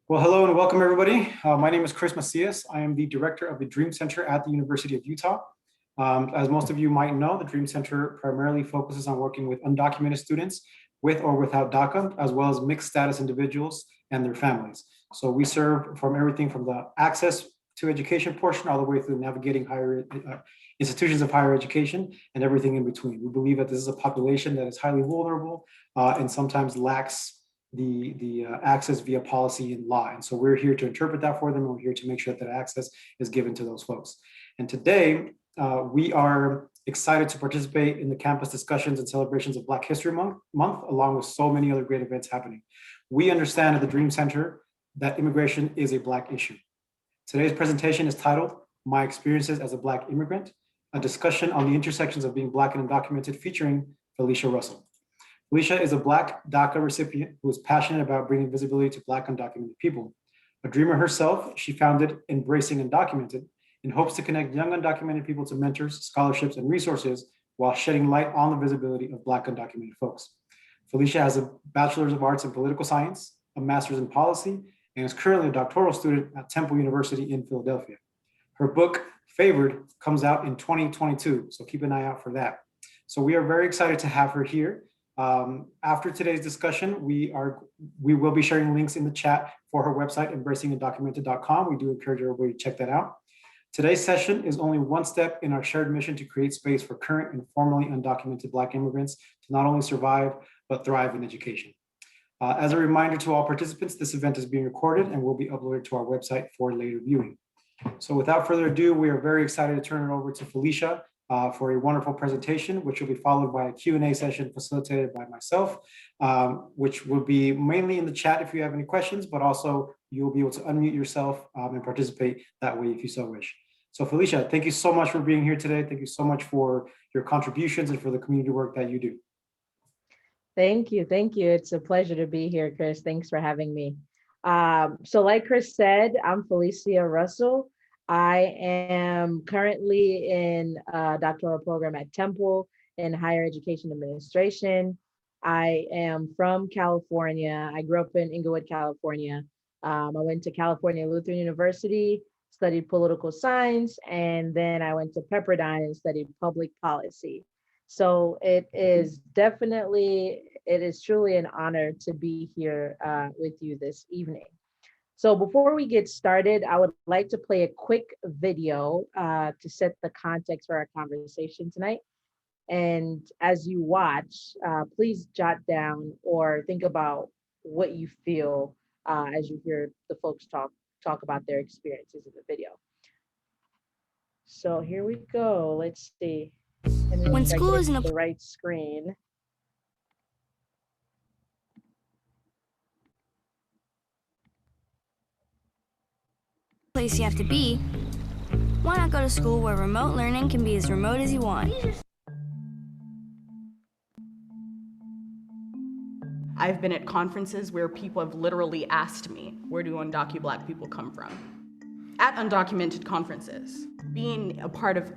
Well, hello and welcome everybody. My name is Chris Macias. I am the director of the Dream Center at the University of Utah. As most of you might know, the Dream Center primarily focuses on working with undocumented students with or without DACA, as well as mixed status individuals and their families. So we serve from everything from the access to education portion all the way through navigating institutions of higher education and everything in between. We believe that this is a population that is highly vulnerable and sometimes lacks the access via policy and law. And so we're here to interpret that for them. And we're here to make sure that access is given to those folks. And today, we are excited to participate in the campus discussions and celebrations of Black History Month, along with so many other great events happening. We understand at the Dream Center that immigration is a Black issue. Today's presentation is titled, My Experiences as a Black Immigrant, a discussion on the intersections of being Black and Undocumented featuring Felecia Russell. Felicia is a Black DACA recipient who is passionate about bringing visibility to Black undocumented people. A dreamer herself, she founded Embracing Undocumented in hopes to connect young undocumented people to mentors, scholarships, and resources while shedding light on the visibility of Black undocumented folks. Felicia has a Bachelor's of Arts in Political Science, a Master's in Policy, and is currently a doctoral student at Temple University in Philadelphia. Her book, Favored, comes out in 2022, so keep an eye out for that. So we are very excited to have her here. After today's discussion, we will be sharing links in the chat for her website, embracingundocumented.com. We do encourage everybody to check that out. Today's session is only one step in our shared mission to create space for current and formerly undocumented Black immigrants to not only survive, but thrive in education. As a reminder to all participants, this event is being recorded and will be uploaded to our website for later viewing. So without further ado, we are very excited to turn it over to Felicia for a wonderful presentation, which will be followed by a Q&A session facilitated by myself, which will be mainly in the chat if you have any questions, but also you'll be able to unmute yourself and participate that way if you so wish. So Felicia, thank you so much for being here today. Thank you so much for your contributions and for the community work that you do. Thank you. It's a pleasure to be here, Chris. Thanks for having me. So like Chris said, I'm Felecia Russell. I am currently in a doctoral program at Temple in higher education administration. I am from California. I grew up in Inglewood, California. I went to California Lutheran University, studied political science, and then I went to Pepperdine and studied public policy. So it is truly an honor to be here with you this evening. So before we get started, I would like to play a quick video to set the context for our conversation tonight. And as you watch, please jot down or think about what you feel as you hear the folks talk about their experiences in the video. So here we go. Let's see. When school is in the right screen. Place you have to be, why not go to school where remote learning can be as remote as you want? I've been at conferences where people have literally asked me, where do Black people come from? At undocumented conferences. Being a part of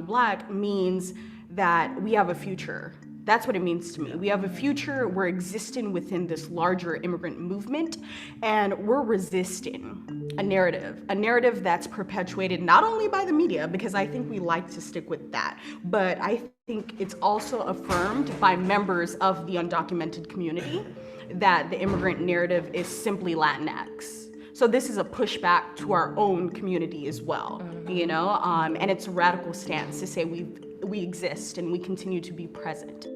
Black means that we have a future. That's what it means to me. We have a future, we're existing within this larger immigrant movement, and we're resisting a narrative that's perpetuated not only by the media, because I think we like to stick with that, but I think it's also affirmed by members of the undocumented community that the immigrant narrative is simply Latinx. So this is a pushback to our own community as well, and it's a radical stance to say we exist and we continue to be present.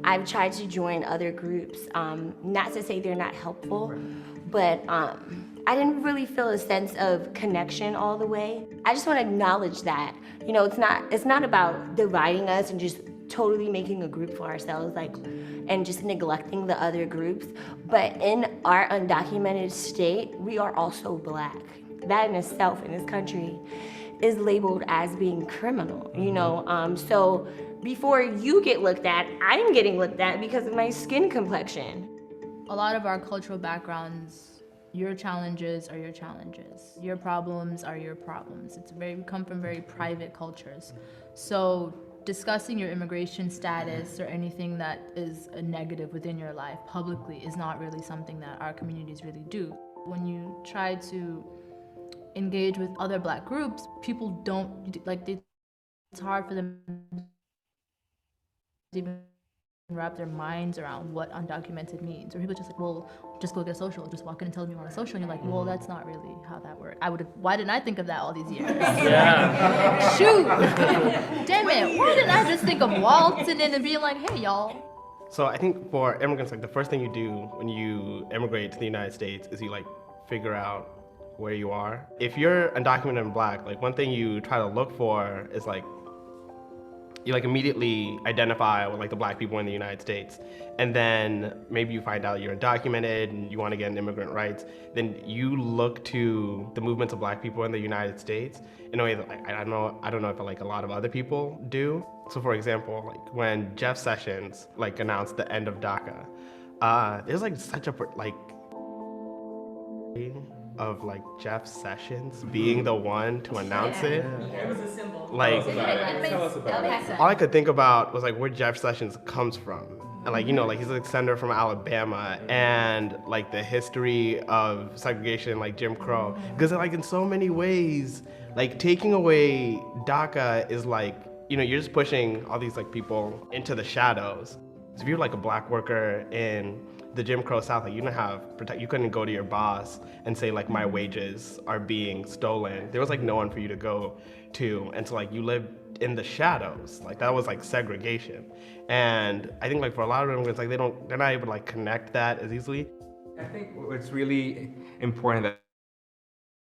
I've tried to join other groups, not to say they're not helpful, but I didn't really feel a sense of connection all the way. I just want to acknowledge that, it's not about dividing us and just totally making a group for ourselves, and just neglecting the other groups. But in our undocumented state, we are also Black. That in itself in this country is labeled as being criminal, so before you get looked at, I'm getting looked at because of my skin complexion. A lot of our cultural backgrounds, your challenges are your challenges. Your problems are your problems. We come from very private cultures. So discussing your immigration status or anything that is a negative within your life publicly is not really something that our communities really do. When you try to engage with other Black groups, people don't, like, it's hard for them to even wrap their minds around what undocumented means. Or people just like, well, just go get a social, just walk in and tell them you want a social, and you're like, well, that's not really how that works. Why didn't I think of that all these years? Yeah. Shoot! Damn it, why didn't I just think of waltzing in and being like, hey, y'all? So I think for immigrants, like the first thing you do when you immigrate to the United States is you like figure out where you are. If you're undocumented and Black, like one thing you try to look for is like, you like immediately identify with like the Black people in the United States. And then maybe you find out you're undocumented and you want to get an immigrant rights. Then you look to the movements of Black people in the United States in a way that like, I don't know if like a lot of other people do. So for example, like when Jeff Sessions like announced the end of DACA, there's like such a like of like Jeff Sessions being the one to announce it. It was a symbol. Like, Tell us about it. all I could think about was like where Jeff Sessions comes from. And like, you know, like he's like senator from Alabama, and like the history of segregation, like Jim Crow. Because like in so many ways, like taking away DACA is like, you know, you're just pushing all these like people into the shadows. So if you're like a Black worker in the Jim Crow South, like you couldn't go to your boss and say like my wages are being stolen. There was like no one for you to go to, and so like you lived in the shadows. Like that was like segregation. And I think like for a lot of immigrants, like they're not able to like connect that as easily. I think what's really important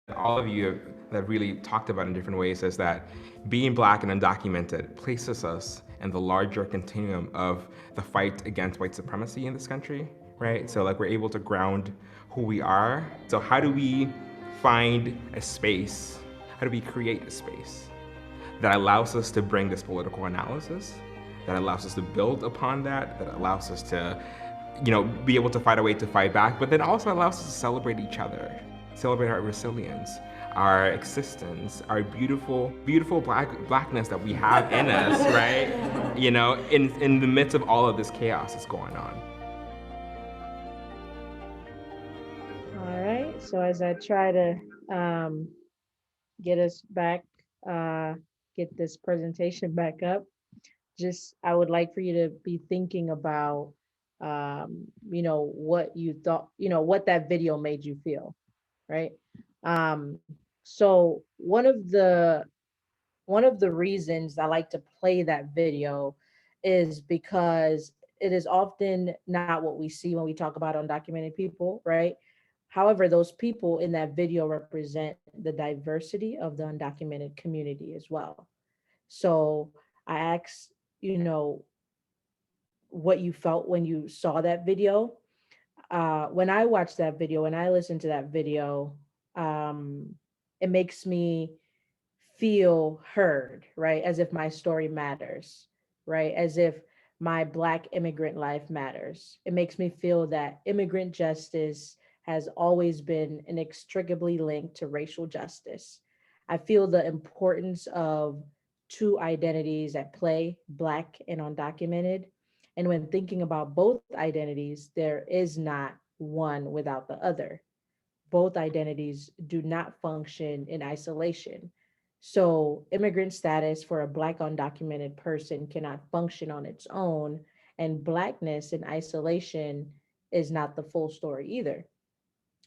that all of you have really talked about in different ways is that being Black and undocumented places us in the larger continuum of the fight against white supremacy in this country, right? So like we're able to ground who we are. So how do we find a space? How do we create a space that allows us to bring this political analysis, that allows us to build upon that allows us to, you know, be able to find a way to fight back, but then also allows us to celebrate each other, celebrate our resilience, our existence, our beautiful, beautiful blackness that we have in us, right? You know, in the midst of all of this chaos that's going on. All right, so as I try to get us back, get this presentation back up, I would like for you to be thinking about, you know, what you thought, you know, what that video made you feel, right? So one of the reasons I like to play that video is because it is often not what we see when we talk about undocumented people, right? However, those people in that video represent the diversity of the undocumented community as well. So I asked, you know, what you felt when you saw that video. When I watched that video, when I listened to that video, it makes me feel heard, right? As if my story matters, right? As if my Black immigrant life matters. It makes me feel that immigrant justice has always been inextricably linked to racial justice. I feel the importance of two identities at play, Black and undocumented. And when thinking about both identities, there is not one without the other. Both identities do not function in isolation. So immigrant status for a Black undocumented person cannot function on its own, and Blackness in isolation is not the full story either.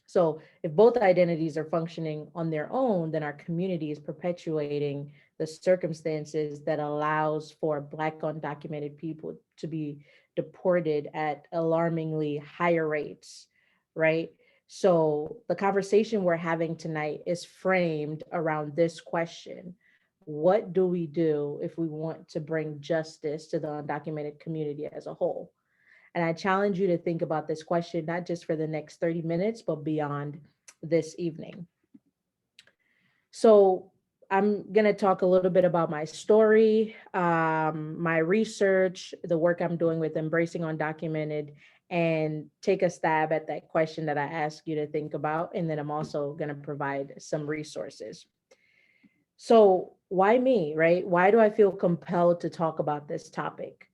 So if both identities are functioning on their own, then our community is perpetuating the circumstances that allows for Black undocumented people to be deported at alarmingly higher rates, right? So the conversation we're having tonight is framed around this question. What do we do if we want to bring justice to the undocumented community as a whole? And I challenge you to think about this question, not just for the next 30 minutes, but beyond this evening. So I'm going to talk a little bit about my story, my research, the work I'm doing with Embracing Undocumented, and take a stab at that question that I asked you to think about. And then I'm also going to provide some resources. So why me, right? Why do I feel compelled to talk about this topic?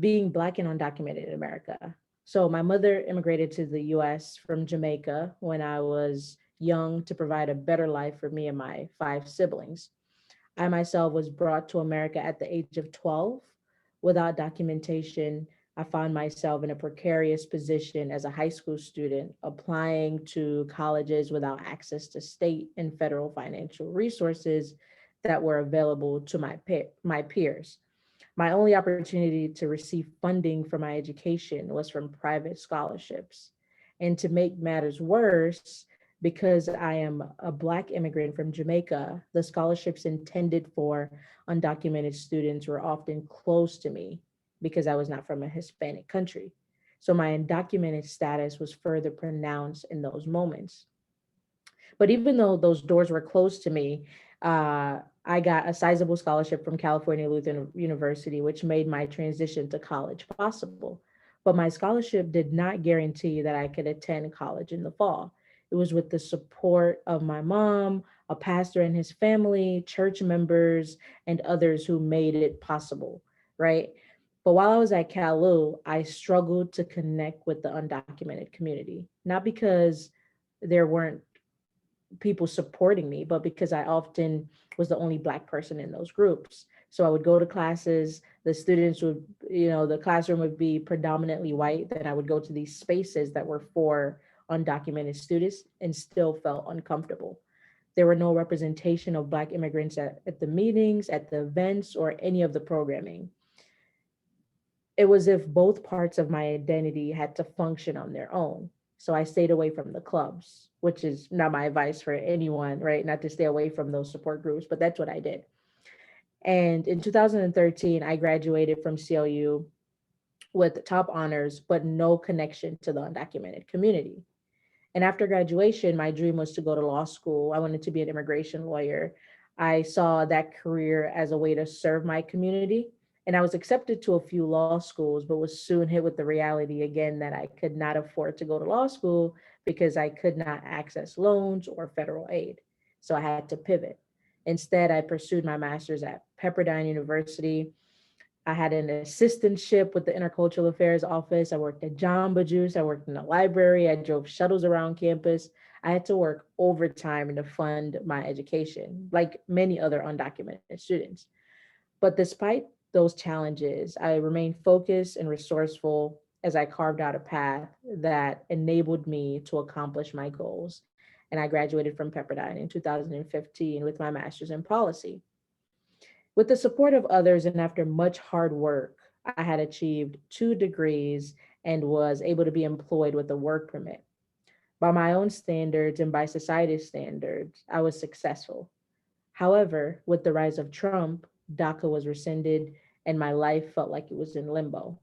Being Black and undocumented in America. So my mother immigrated to the US from Jamaica when I was young to provide a better life for me and my 5 siblings. I myself was brought to America at the age of 12. Without documentation, I found myself in a precarious position as a high school student, applying to colleges without access to state and federal financial resources that were available to my peers. My only opportunity to receive funding for my education was from private scholarships. And to make matters worse, because I am a Black immigrant from Jamaica, the scholarships intended for undocumented students were often closed to me because I was not from a Hispanic country. So my undocumented status was further pronounced in those moments. But even though those doors were closed to me, I got a sizable scholarship from California Lutheran University, which made my transition to college possible. But my scholarship did not guarantee that I could attend college in the fall. It was with the support of my mom, a pastor and his family, church members, and others who made it possible, right? But while I was at CalU, I struggled to connect with the undocumented community, not because there weren't people supporting me, but because I often was the only Black person in those groups. So I would go to classes, the students would, the classroom would be predominantly white. Then I would go to these spaces that were for undocumented students and still felt uncomfortable. There were no representation of Black immigrants at the meetings, at the events, or any of the programming. It was as if both parts of my identity had to function on their own. So I stayed away from the clubs, which is not my advice for anyone, right? Not to stay away from those support groups, but that's what I did. And in 2013, I graduated from CLU with top honors, but no connection to the undocumented community. And after graduation, my dream was to go to law school. I wanted to be an immigration lawyer. I saw that career as a way to serve my community. And I was accepted to a few law schools, but was soon hit with the reality again that I could not afford to go to law school because I could not access loans or federal aid. So I had to pivot. Instead, I pursued my master's at Pepperdine University. I had an assistantship with the Intercultural Affairs Office. I worked at Jamba Juice. I worked in the library. I drove shuttles around campus. I had to work overtime to fund my education, like many other undocumented students. But despite those challenges, I remained focused and resourceful as I carved out a path that enabled me to accomplish my goals. And I graduated from Pepperdine in 2015 with my master's in policy. With the support of others and after much hard work, I had achieved 2 degrees and was able to be employed with a work permit. By my own standards and by society's standards, I was successful. However, with the rise of Trump, DACA was rescinded and my life felt like it was in limbo.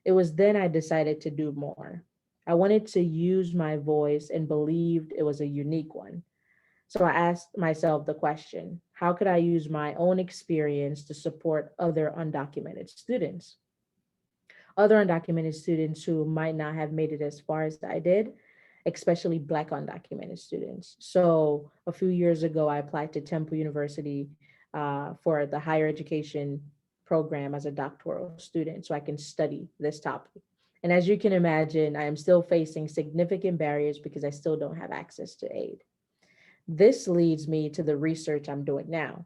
It was then I decided to do more. I wanted to use my voice and believed it was a unique one. So I asked myself the question, how could I use my own experience to support other undocumented students? Other undocumented students who might not have made it as far as I did, especially Black undocumented students. So a few years ago, I applied to Temple University for the higher education program as a doctoral student so I can study this topic. And as you can imagine, I am still facing significant barriers because I still don't have access to aid. This leads me to the research I'm doing now.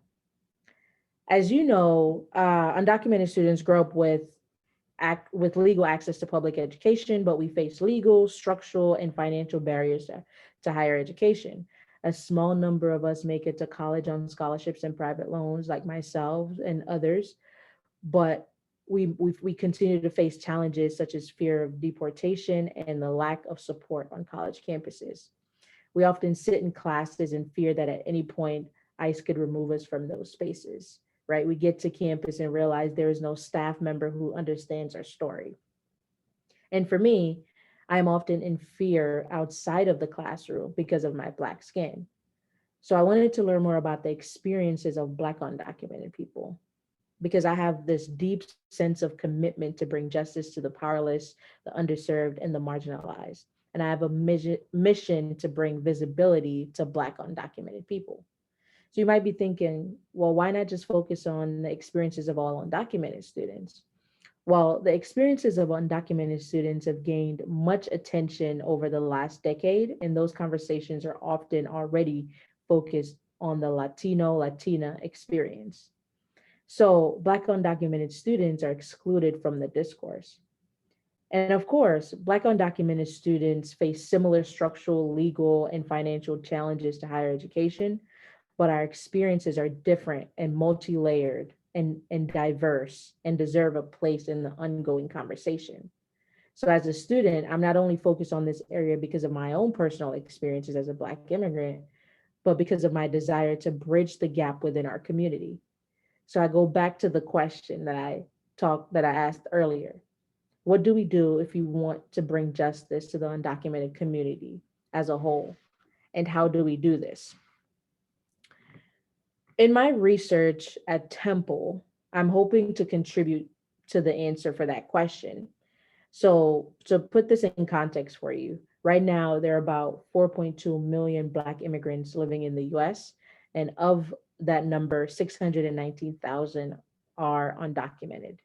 As you know, undocumented students grow up with legal access to public education, but we face legal, structural, and financial barriers to higher education. A small number of us make it to college on scholarships and private loans, like myself and others, but we continue to face challenges such as fear of deportation and the lack of support on college campuses. We often sit in classes and fear that at any point ICE could remove us from those spaces, right? We get to campus and realize there is no staff member who understands our story. And for me, I'm often in fear outside of the classroom because of my Black skin. So I wanted to learn more about the experiences of Black undocumented people, because I have this deep sense of commitment to bring justice to the powerless, the underserved, and the marginalized. And I have a mission to bring visibility to Black undocumented people. So you might be thinking, well, why not just focus on the experiences of all undocumented students? Well, the experiences of undocumented students have gained much attention over the last decade, and those conversations are often already focused on the Latina experience. So Black undocumented students are excluded from the discourse. And of course, Black undocumented students face similar structural, legal, and financial challenges to higher education, but our experiences are different and multi-layered and diverse and deserve a place in the ongoing conversation. So as a student, I'm not only focused on this area because of my own personal experiences as a Black immigrant, but because of my desire to bridge the gap within our community. So I go back to the question that I asked earlier. What do we do if you want to bring justice to the undocumented community as a whole? And how do we do this? In my research at Temple, I'm hoping to contribute to the answer for that question. So to put this in context for you, right now there are about 4.2 million Black immigrants living in the US, and of that number, 619,000 are undocumented.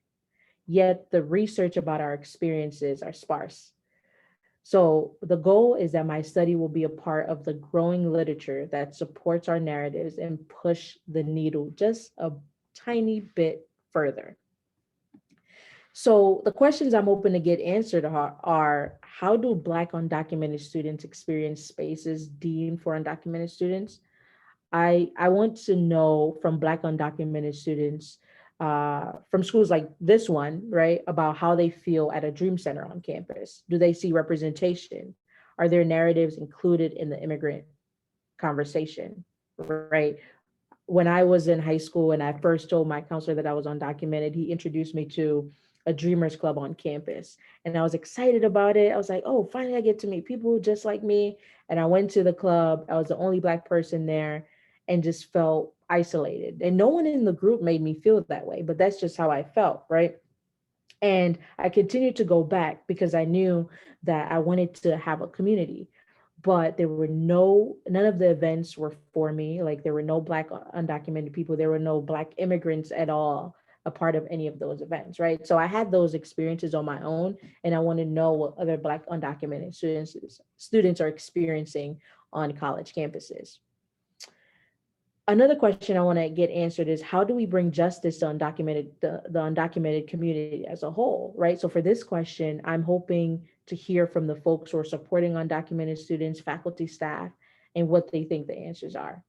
Yet the research about our experiences are sparse. So the goal is that my study will be a part of the growing literature that supports our narratives and push the needle just a tiny bit further. So the questions I'm hoping to get answered are how do Black undocumented students experience spaces deemed for undocumented students? I want to know from Black undocumented students from schools like this one, right, about how they feel at a Dream Center on campus. Do they see representation? Are their narratives included in the immigrant conversation, right? When I was in high school and I first told my counselor that I was undocumented, he introduced me to a Dreamers Club on campus. And I was excited about it. I was like, oh, finally I get to meet people just like me. And I went to the club. I was the only Black person there and just felt isolated. And no one in the group made me feel that way, but that's just how I felt, right? And I continued to go back because I knew that I wanted to have a community, but there were none of the events were for me. Like there were no Black undocumented people, there were no Black immigrants at all a part of any of those events, right? So I had those experiences on my own, and I want to know what other Black undocumented students are experiencing on college campuses. Another question I want to get answered is how do we bring justice to the undocumented community as a whole, right? So for this question, I'm hoping to hear from the folks who are supporting undocumented students, faculty, staff, and what they think the answers are.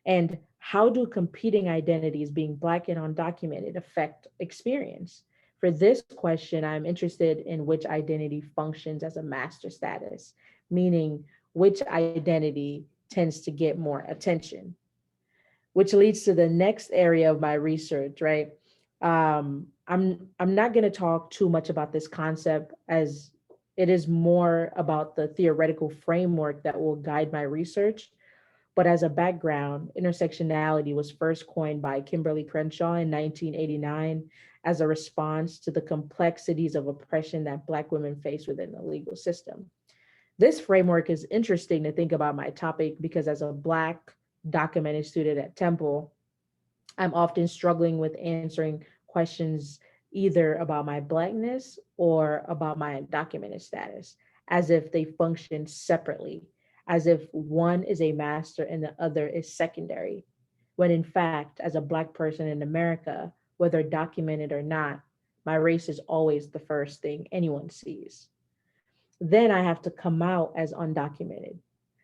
And how do competing identities, being Black and undocumented, affect experience? For this question, I'm interested in which identity functions as a master status, meaning which identity tends to get more attention, which leads to the next area of my research, right? I'm not going to talk too much about this concept as it is more about the theoretical framework that will guide my research. But as a background, intersectionality was first coined by Kimberly Crenshaw in 1989 as a response to the complexities of oppression that Black women face within the legal system. This framework is interesting to think about my topic because as a Black documented student at Temple, I'm often struggling with answering questions either about my Blackness or about my undocumented status, as if they function separately, as if one is a master and the other is secondary, when in fact, as a Black person in America, whether documented or not, my race is always the first thing anyone sees. Then I have to come out as undocumented.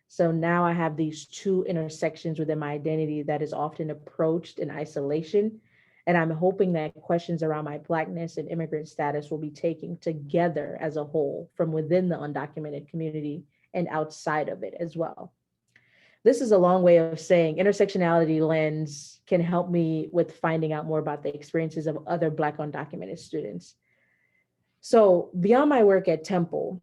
So now I have these two intersections within my identity that is often approached in isolation. And I'm hoping that questions around my Blackness and immigrant status will be taken together as a whole from within the undocumented community and outside of it as well. This is a long way of saying intersectionality lens can help me with finding out more about the experiences of other Black undocumented students. So beyond my work at Temple,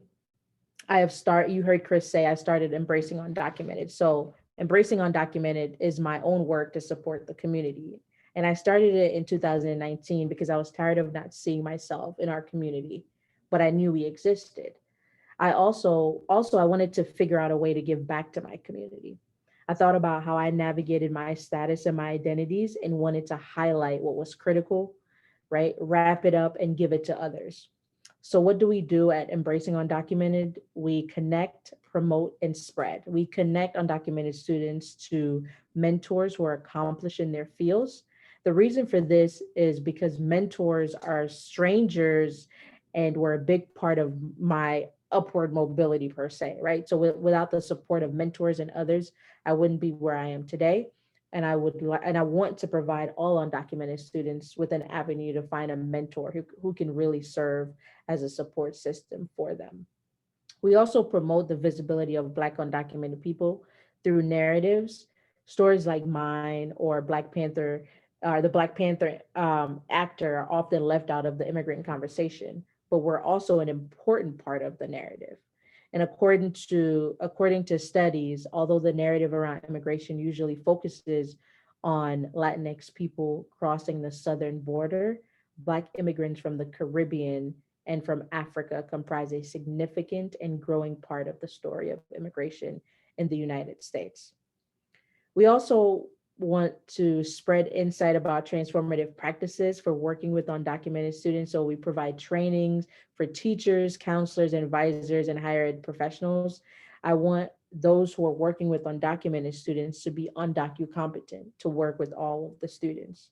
you heard Chris say I started Embracing Undocumented. So Embracing Undocumented is my own work to support the community. And I started it in 2019 because I was tired of not seeing myself in our community, but I knew we existed. I wanted to figure out a way to give back to my community. I thought about how I navigated my status and my identities and wanted to highlight what was critical, right? Wrap it up and give it to others. So what do we do at Embracing Undocumented? We connect, promote, and spread. We connect undocumented students to mentors who are accomplished in their fields. The reason for this is because mentors are strangers and were a big part of my upward mobility per se, right? So without the support of mentors and others, I wouldn't be where I am today. And I want to provide all undocumented students with an avenue to find a mentor who can really serve as a support system for them. We also promote the visibility of Black undocumented people through narratives, stories like mine or Black Panther, the Black Panther actor are often left out of the immigrant conversation, but we're also an important part of the narrative. And according to studies, although the narrative around immigration usually focuses on Latinx people crossing the southern border, Black immigrants from the Caribbean and from Africa comprise a significant and growing part of the story of immigration in the United States. We also want to spread insight about transformative practices for working with undocumented students. So we provide trainings for teachers, counselors, advisors, and higher ed professionals. I want those who are working with undocumented students to be competent to work with all of the students.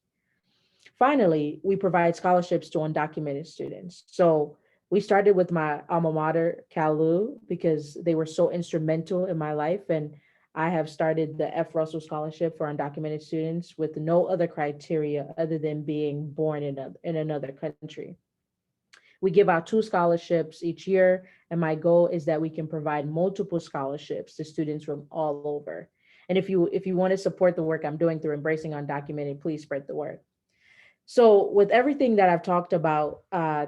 Finally, we provide scholarships to undocumented students. So we started with my alma mater, CalU, because they were so instrumental in my life. And I have started the F. Russell Scholarship for undocumented students with no other criteria other than being born in another country. We give out 2 scholarships each year, and my goal is that we can provide multiple scholarships to students from all over. And if you want to support the work I'm doing through Embracing Undocumented, please spread the word. So with everything that I've talked about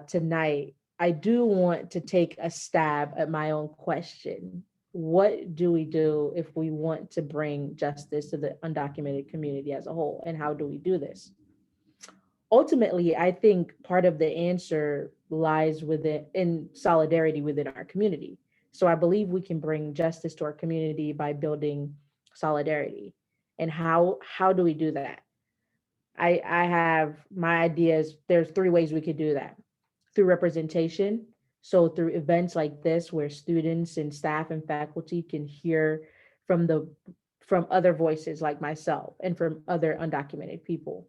tonight, I do want to take a stab at my own question. What do we do if we want to bring justice to the undocumented community as a whole? And how do we do this? Ultimately, I think part of the answer lies in solidarity within our community. So I believe we can bring justice to our community by building solidarity. And how do we do that? I have my ideas. There's 3 ways we could do that. Through representation. So through events like this, where students and staff and faculty can hear from other voices like myself and from other undocumented people.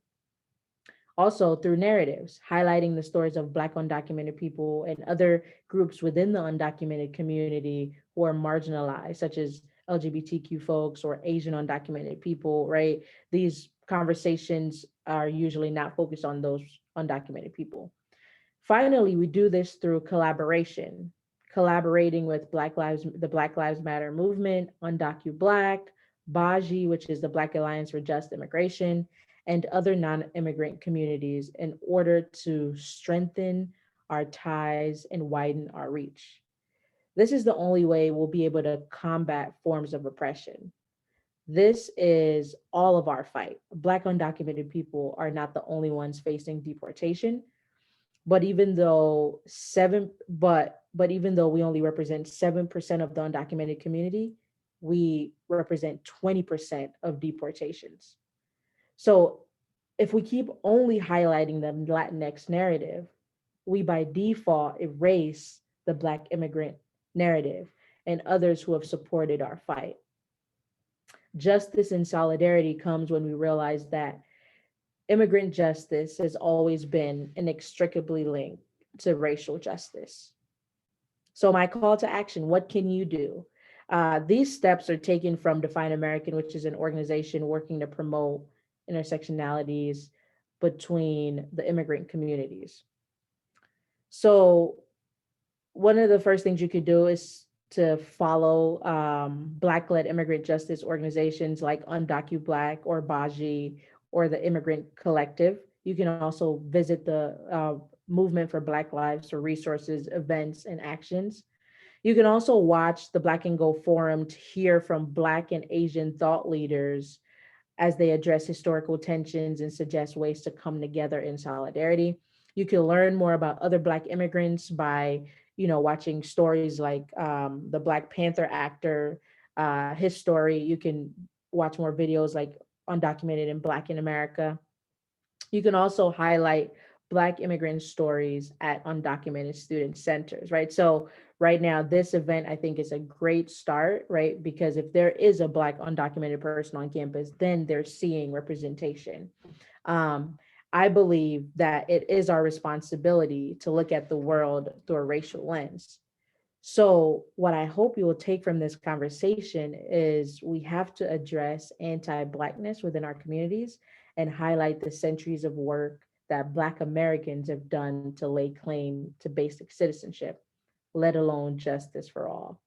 Also through narratives, highlighting the stories of Black undocumented people and other groups within the undocumented community who are marginalized, such as LGBTQ folks or Asian undocumented people, right? These conversations are usually not focused on those undocumented people. Finally, we do this through collaboration, collaborating with the Black Lives Matter movement, UndocuBlack, BAJI, which is the Black Alliance for Just Immigration, and other non-immigrant communities in order to strengthen our ties and widen our reach. This is the only way we'll be able to combat forms of oppression. This is all of our fight. Black undocumented people are not the only ones facing deportation, but even though we only represent 7% of the undocumented community, we represent 20% of deportations. So if we keep only highlighting the Latinx narrative, we by default erase the Black immigrant narrative and others who have supported our fight. Justice and solidarity comes when we realize that immigrant justice has always been inextricably linked to racial justice. So my call to action, what can you do? These steps are taken from Define American, which is an organization working to promote intersectionalities between the immigrant communities. So one of the first things you could do is to follow Black-led immigrant justice organizations like UndocuBlack or BAJI or the Immigrant Collective. You can also visit the Movement for Black Lives for resources, events, and actions. You can also watch the Black and Go Forum to hear from Black and Asian thought leaders as they address historical tensions and suggest ways to come together in solidarity. You can learn more about other Black immigrants by watching stories like the Black Panther actor, his story. You can watch more videos like Undocumented and Black in America. You can also highlight Black immigrant stories at undocumented student centers, right? So right now, this event, I think, is a great start, right? Because if there is a Black undocumented person on campus, then they're seeing representation. I believe that it is our responsibility to look at the world through a racial lens. So what I hope you will take from this conversation is we have to address anti-Blackness within our communities and highlight the centuries of work that Black Americans have done to lay claim to basic citizenship, let alone justice for all.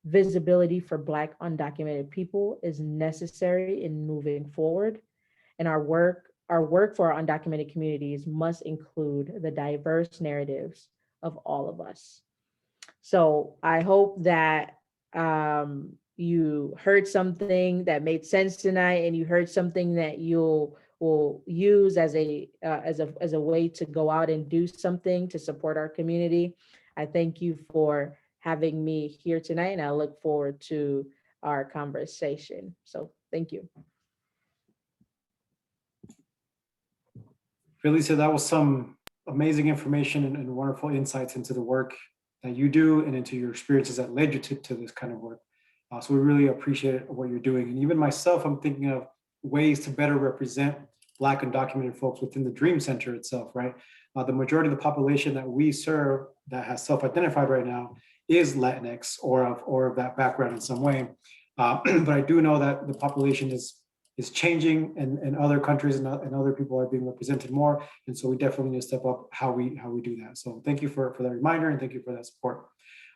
Visibility for Black undocumented people is necessary in moving forward, and our work for our undocumented communities must include the diverse narratives of all of us. So I hope that you heard something that made sense tonight, and you heard something that you will use as a way to go out and do something to support our community. I thank you for having me here tonight, and I look forward to our conversation. So thank you. Felicia, that was some amazing information and wonderful insights into the work that you do and into your experiences that led you to this kind of work. So we really appreciate what you're doing. And even myself, I'm thinking of ways to better represent Black undocumented folks within the Dream Center itself, right? The majority of the population that we serve that has self-identified right now is Latinx or of that background in some way. But I do know that the population is changing, and other countries and other people are being represented more. And so we definitely need to step up how we do that. So thank you for that reminder, and thank you for that support.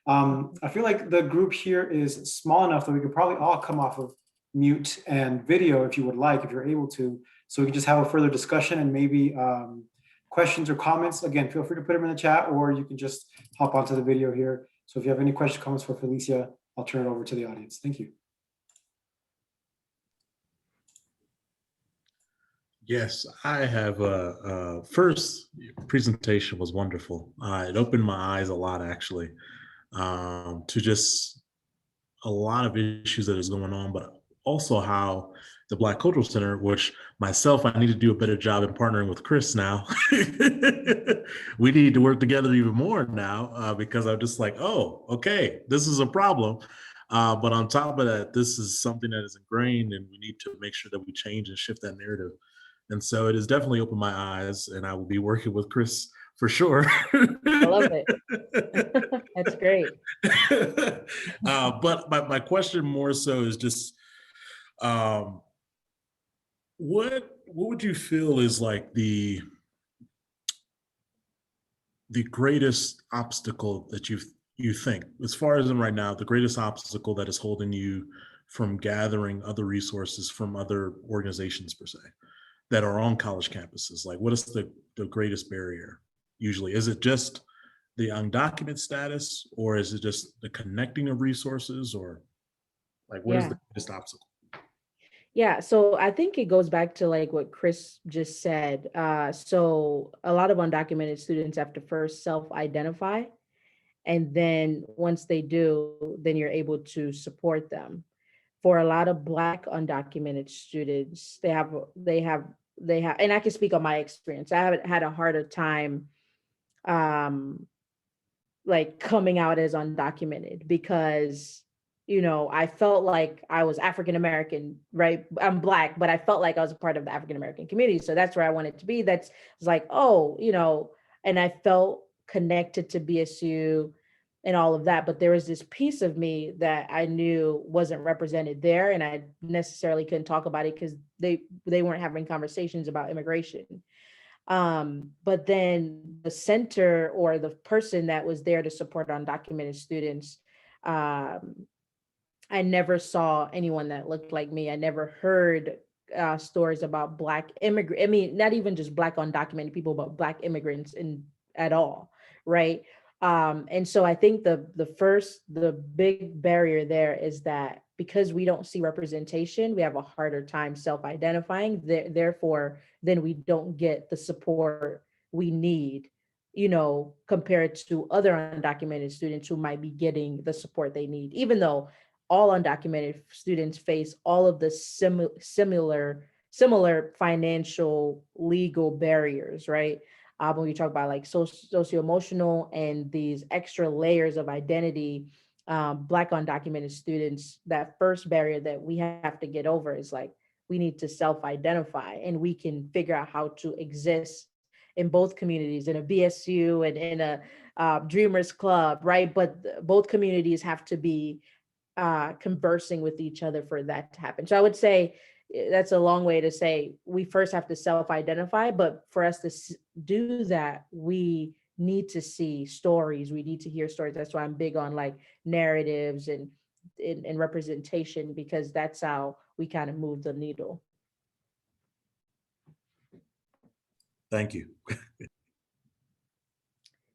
I feel like the group here is small enough that we could probably all come off of mute and video if you would like, if you're able to, so we can just have a further discussion and maybe questions or comments. Again, feel free to put them in the chat, or you can just hop onto the video here. So if you have any questions, comments for Felicia, I'll turn it over to the audience. Thank you. Yes, I have first presentation was wonderful. It opened my eyes a lot, actually, to just a lot of issues that is going on, but also how the Black Cultural Center, which myself, I need to do a better job in partnering with Chris now. We need to work together even more now because I'm just like, oh, okay, this is a problem. But on top of that, this is something that is ingrained, and we need to make sure that we change and shift that narrative. And so it has definitely opened my eyes, and I will be working with Chris for sure. I love it. That's great. But my question more so is just, what would you feel is like the greatest obstacle that you think, as far as in right now, the greatest obstacle that is holding you from gathering other resources from other organizations per se that are on college campuses? Like, what is the greatest barrier usually? Is it just the undocumented status, or is it just the connecting of resources, or like what is the greatest obstacle? Yeah, so I think it goes back to like what Chris just said. So a lot of undocumented students have to first self-identify, and then once they do, then you're able to support them. For a lot of Black undocumented students, they have, and I can speak on my experience. I haven't had a harder time like coming out as undocumented because, you know, I felt like I was African American, right? I'm Black, but I felt like I was a part of the African American community. So that's where I wanted to be. That's like, oh, you know, and I felt connected to BSU and all of that. But there was this piece of me that I knew wasn't represented there. And I necessarily couldn't talk about it because they weren't having conversations about immigration. But then the center or the person that was there to support undocumented students, I never saw anyone that looked like me. I never heard stories about Black immigrant. I mean, not even just Black undocumented people, but Black immigrants at all, right? And so I think the big barrier there is that because we don't see representation, we have a harder time self-identifying. Therefore, then we don't get the support we need, you know, compared to other undocumented students who might be getting the support they need, even though all undocumented students face all of the similar financial legal barriers, right? When you talk about like socio-emotional and these extra layers of identity, Black undocumented students, that first barrier that we have to get over is like, we need to self-identify, and we can figure out how to exist in both communities, in a BSU and in a Dreamers Club, right? But both communities have to be conversing with each other for that to happen. So I would say that's a long way to say we first have to self-identify, but for us to do that, we need to see stories. We need to hear stories. That's why I'm big on like narratives and representation, because that's how we kind of move the needle. Thank you.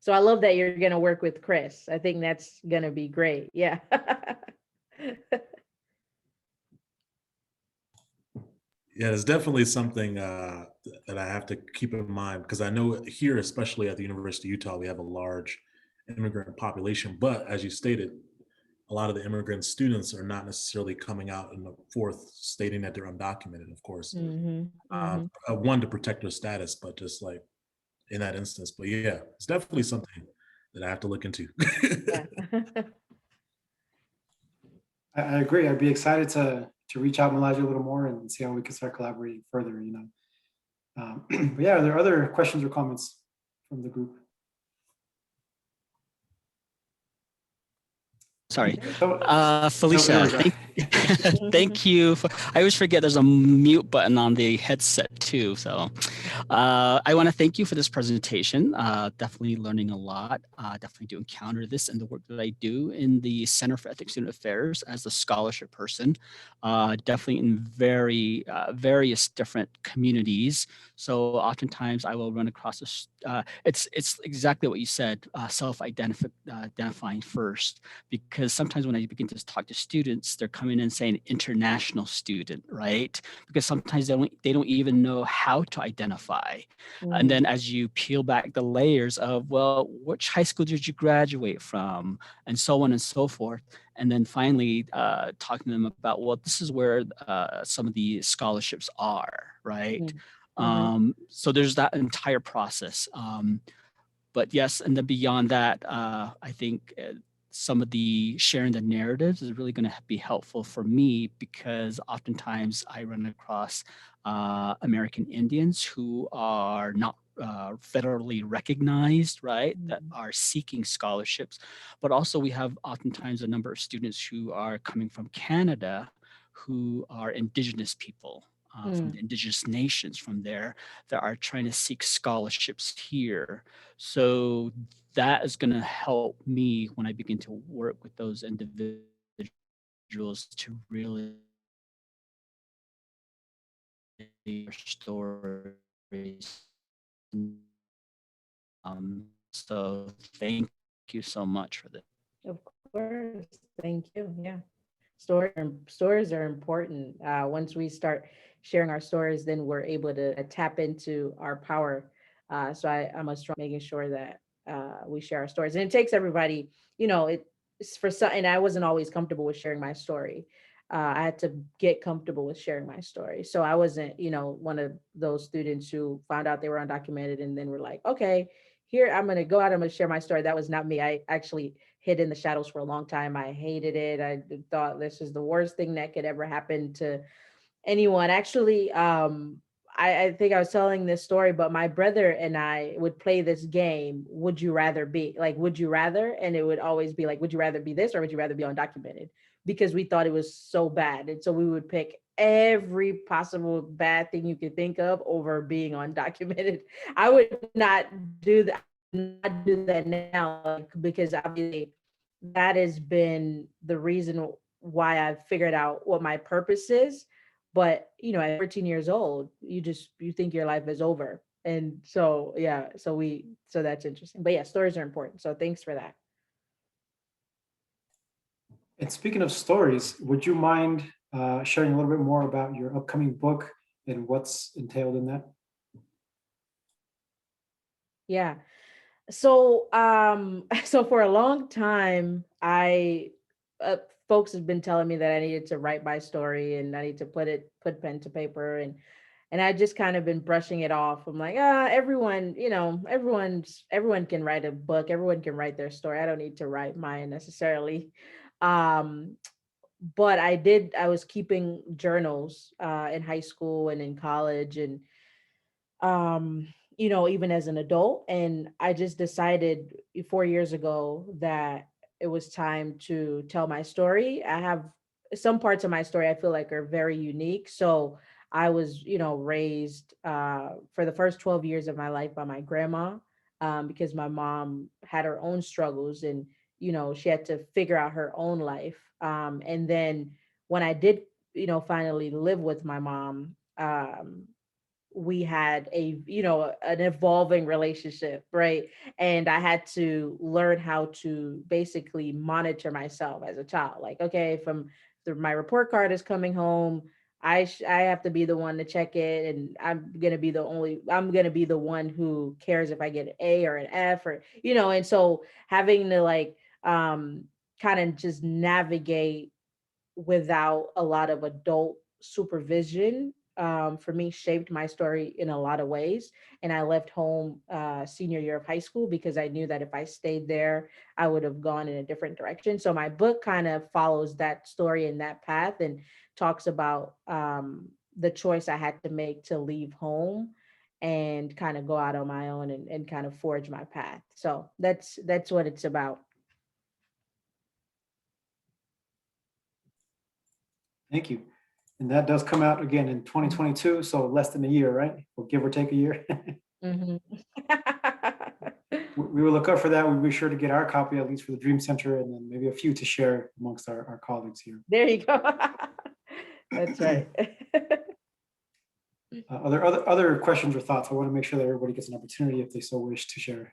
So I love that you're going to work with Chris. I think that's going to be great. Yeah. Yeah, it's definitely something that I have to keep in mind, because I know here, especially at the University of Utah, we have a large immigrant population. But as you stated, a lot of the immigrant students are not necessarily coming out in the forth stating that they're undocumented, of course. One, to protect their status, but just like in that instance. But yeah, it's definitely something that I have to look into. Yeah. I agree. I'd be excited to reach out, Elijah, a little more and see how we can start collaborating further, you know. But yeah, are there other questions or comments from the group? Sorry, So, Felicia, thank you. I always forget there's a mute button on the headset too. So I want to thank you for this presentation. Definitely learning a lot. Definitely do encounter this in the work that I do in the Center for Ethnic Student Affairs as a scholarship person. Definitely in various different communities. So oftentimes I will run across this. It's exactly what you said, self-identifying first, because sometimes when I begin to talk to students, they're coming in saying international student, right? Because sometimes they don't even know how to identify. And then as you peel back the layers of, well, which high school did you graduate from? And so on and so forth. And then finally talking to them about, well, this is where some of the scholarships are, right? So there's that entire process. But yes, and then beyond that, I think some of the sharing the narratives is really going to be helpful for me, because oftentimes I run across American Indians who are not federally recognized, right, that are seeking scholarships. But also we have oftentimes a number of students who are coming from Canada who are Indigenous people. From the Indigenous nations from there that are trying to seek scholarships here. So that is going to help me when I begin to work with those individuals to really their stories. So thank you so much for this. Of course. Thank you. Yeah. Stories are important. Once we start sharing our stories, then we're able to tap into our power. So I'm a strong making sure that we share our stories, and it takes everybody, you know, it's for some, and I wasn't always comfortable with sharing my story. I had to get comfortable with sharing my story. So I wasn't, you know, one of those students who found out they were undocumented and then were like, okay, here, I'm going to go out, I'm going to share my story. That was not me. I actually hid in the shadows for a long time. I hated it. I thought this is the worst thing that could ever happen to anyone. Actually, I think I was telling this story, but my brother and I would play this game. Would you rather be like, would you rather? And it would always be like, would you rather be this or would you rather be undocumented? Because we thought it was so bad. And so we would pick every possible bad thing you could think of over being undocumented. I would not do that. Not do that now, because obviously that has been the reason why I've figured out what my purpose is. But you know, at 14 years old, you think your life is over. And so yeah, so that's interesting. But yeah, stories are important. So thanks for that. And speaking of stories, would you mind sharing a little bit more about your upcoming book and what's entailed in that? Yeah. So so for a long time, I folks have been telling me that I needed to write my story and I need to put pen to paper, and I just kind of been brushing it off. I'm like, everyone, everyone can write a book, everyone can write their story. I don't need to write mine necessarily. But I was keeping journals in high school and in college, and even as an adult. And I just decided 4 years ago that it was time to tell my story. I have some parts of my story I feel like are very unique. So I was, raised for the first 12 years of my life by my grandma, because my mom had her own struggles, and, she had to figure out her own life. And then when I did, finally live with my mom, we had an evolving relationship, right? And I had to learn how to basically monitor myself as a child. Like, okay, my report card is coming home, I have to be the one to check it, and I'm gonna be the one who cares if I get an A or an F, or and so having to like kind of just navigate without a lot of adult supervision, for me, shaped my story in a lot of ways. And I left home senior year of high school because I knew that if I stayed there, I would have gone in a different direction. So my book kind of follows that story and that path, and talks about the choice I had to make to leave home and kind of go out on my own, and kind of forge my path. So that's what it's about. Thank you. And that does come out again in 2022, so less than a year, right? Or give or take a year. Mhm. We will look up for that. We'll be sure to get our copy, at least for the Dream Center, and then maybe a few to share amongst our colleagues here. There you go. That's right. Are there other questions or thoughts? I want to make sure that everybody gets an opportunity, if they so wish, to share.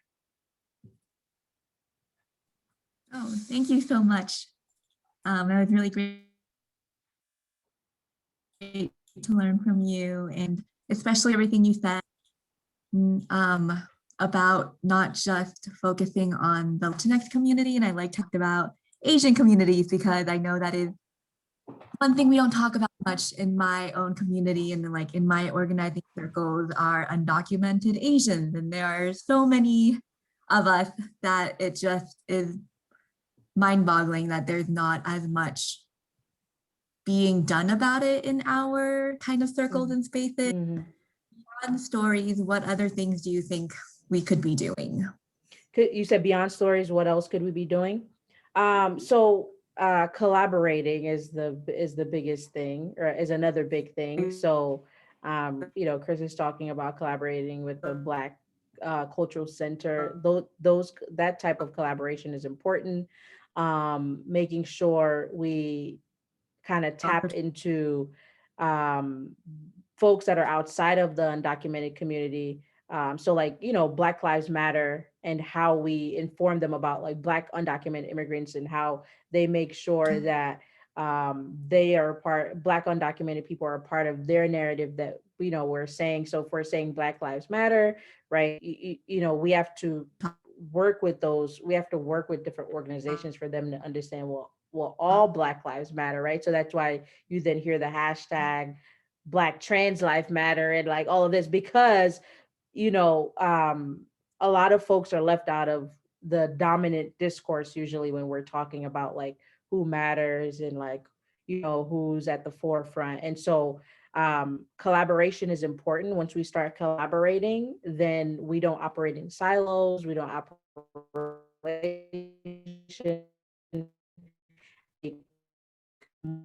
Oh, thank you so much. That was really great to learn from you, and especially everything you said about not just focusing on the Latinx community. And I like talked about Asian communities, because I know that is one thing we don't talk about much in my own community, and like in my organizing circles, are undocumented Asians. And there are so many of us that it just is mind-boggling that there's not as much being done about it in our kind of circles and spaces. Beyond stories, what other things do you think we could be doing? You said beyond stories, what else could we be doing? So collaborating is the biggest thing, or is another big thing. So Chris is talking about collaborating with the Black Cultural Center. That type of collaboration is important. Making sure we kind of tap into folks that are outside of the undocumented community. So like, Black Lives Matter, and how we inform them about like Black undocumented immigrants, and how they make sure that they are Black undocumented people are a part of their narrative that, we're saying. So if we're saying Black Lives Matter, right, we have to work with different organizations for them to understand, well, all Black Lives Matter, right? So that's why you then hear the hashtag Black Trans Life Matter, and like all of this, because a lot of folks are left out of the dominant discourse usually when we're talking about like who matters, and like who's at the forefront. And so collaboration is important. Once we start collaborating, then we don't operate in silos, we don't operate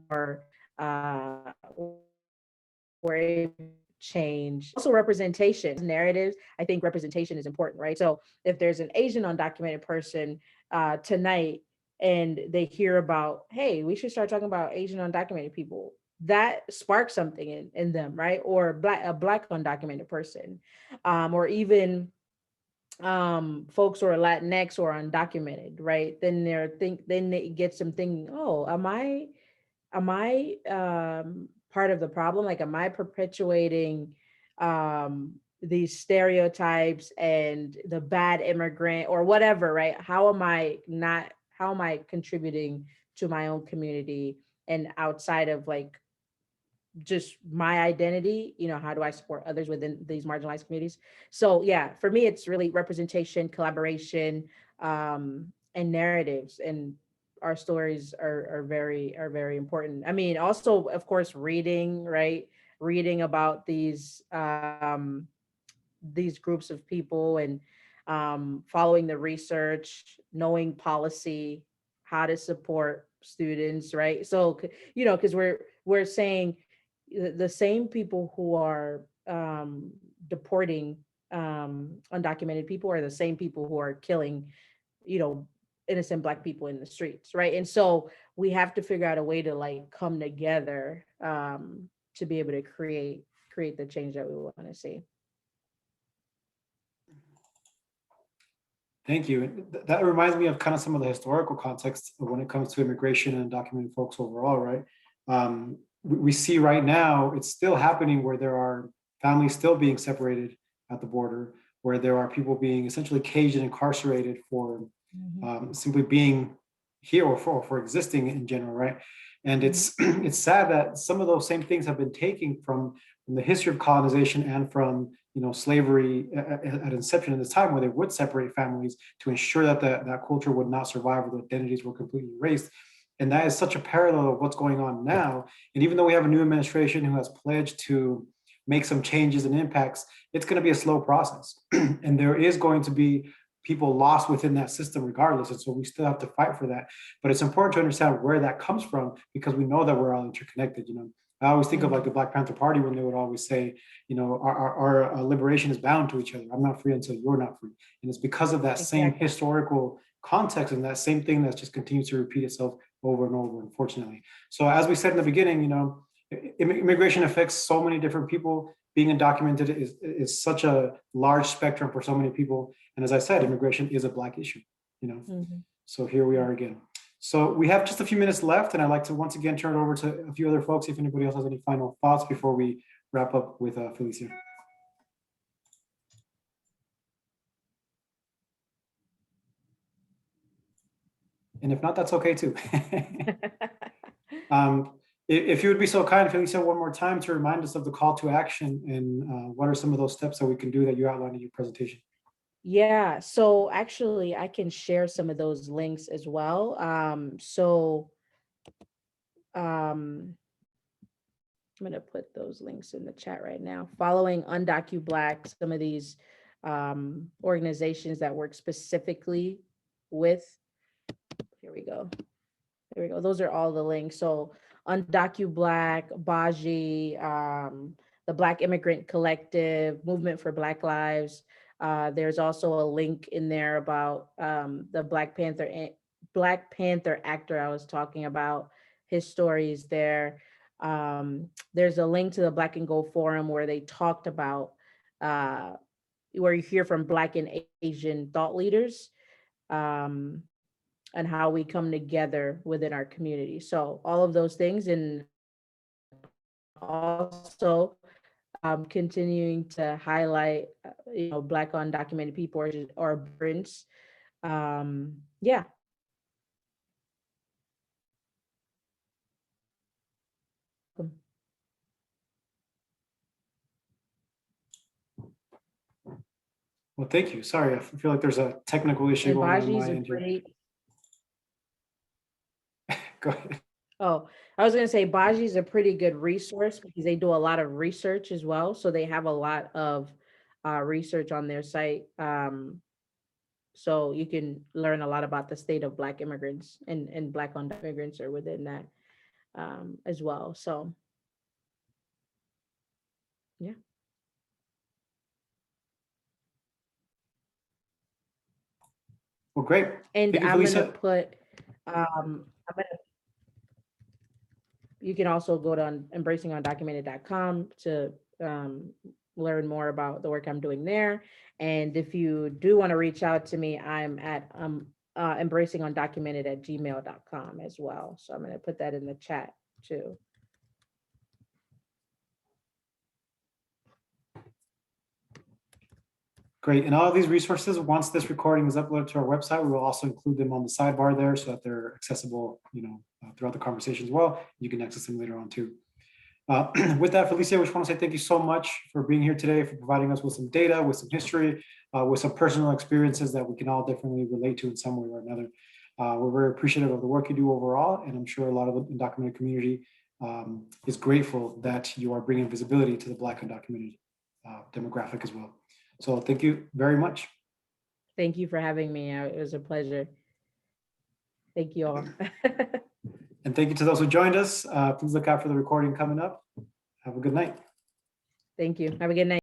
more where change. Also representation, narratives. I think representation is important, right? So if there's an Asian undocumented person tonight, and they hear about, hey, we should start talking about Asian undocumented people, that sparks something in them, right? Or a black undocumented person, or even folks who are Latinx or undocumented, right? Then then it gets them thinking, oh, am I part of the problem? Like, am I perpetuating these stereotypes and the bad immigrant or whatever, right? How am I contributing to my own community and outside of like just my identity, how do I support others within these marginalized communities? So yeah, for me, it's really representation, collaboration, and narratives, and our stories are very important. I mean, also, of course, reading, right? Reading about these groups of people, and following the research, knowing policy, how to support students, right? So, because we're saying the same people who are deporting undocumented people are the same people who are killing, innocent Black people in the streets, right? And so we have to figure out a way to like come together to be able to create the change that we want to see. Thank you. That reminds me of kind of some of the historical context when it comes to immigration and undocumented folks overall, right? We see right now it's still happening where there are families still being separated at the border, where there are people being essentially caged and incarcerated for simply being here or for existing in general, right? And it's it's sad that some of those same things have been taken from the history of colonization and from slavery at inception in this time, where they would separate families to ensure that that culture would not survive or the identities were completely erased. And that is such a parallel of what's going on now. And even though we have a new administration who has pledged to make some changes and impacts, it's going to be a slow process. And there is going to be people lost within that system regardless. And so we still have to fight for that. But it's important to understand where that comes from, because we know that we're all interconnected. I always think of like the Black Panther Party when they would always say, our liberation is bound to each other. I'm not free until you're not free. And it's because of that same historical context and that same thing that just continues to repeat itself over and over, unfortunately. So as we said in the beginning, immigration affects so many different people. Being undocumented is such a large spectrum for so many people. And as I said, immigration is a Black issue, So here we are again. So we have just a few minutes left, and I'd like to once again turn it over to a few other folks if anybody else has any final thoughts before we wrap up with Felicia. And if not, that's okay too. If you would be so kind, Felicia, one more time to remind us of the call to action and what are some of those steps that we can do that you outlined in your presentation? Yeah, so actually I can share some of those links as well. I'm going to put those links in the chat right now. Following Undocu-Black, some of these organizations that work specifically with, here we go. Those are all the links. So Undocu-Black, Baji, the Black Immigrant Collective, Movement for Black Lives. There's also a link in there about the Black Panther actor I was talking about. His story is there. There's a link to the Black and Gold Forum where they talked about where you hear from Black and Asian thought leaders and how we come together within our community. So all of those things, and also continuing to highlight, Black undocumented people or immigrants. Yeah. Well, thank you. Sorry, I feel like there's a technical issue going on my end here. Go ahead. Oh, I was going to say Baji is a pretty good resource because they do a lot of research as well. So they have a lot of research on their site. So you can learn a lot about the state of Black immigrants and Black immigrants are within that as well. So, yeah. Well, great. And I'm going to put, you can also go to embracingundocumentated.com to learn more about the work I'm doing there. And if you do want to reach out to me, I'm at embracingundocumentated@gmail.com as well. So I'm going to put that in the chat too. Great. And all of these resources, once this recording is uploaded to our website, we will also include them on the sidebar there so that they're accessible, throughout the conversation as well. You can access them later on too. With that, Felicia, we just want to say thank you so much for being here today, for providing us with some data, with some history, with some personal experiences that we can all definitely relate to in some way or another. We're very appreciative of the work you do overall, and I'm sure a lot of the undocumented community is grateful that you are bringing visibility to the Black undocumented demographic as well. So thank you very much. Thank you for having me. It was a pleasure. Thank you all. And thank you to those who joined us. Please look out for the recording coming up. Have a good night. Thank you. Have a good night.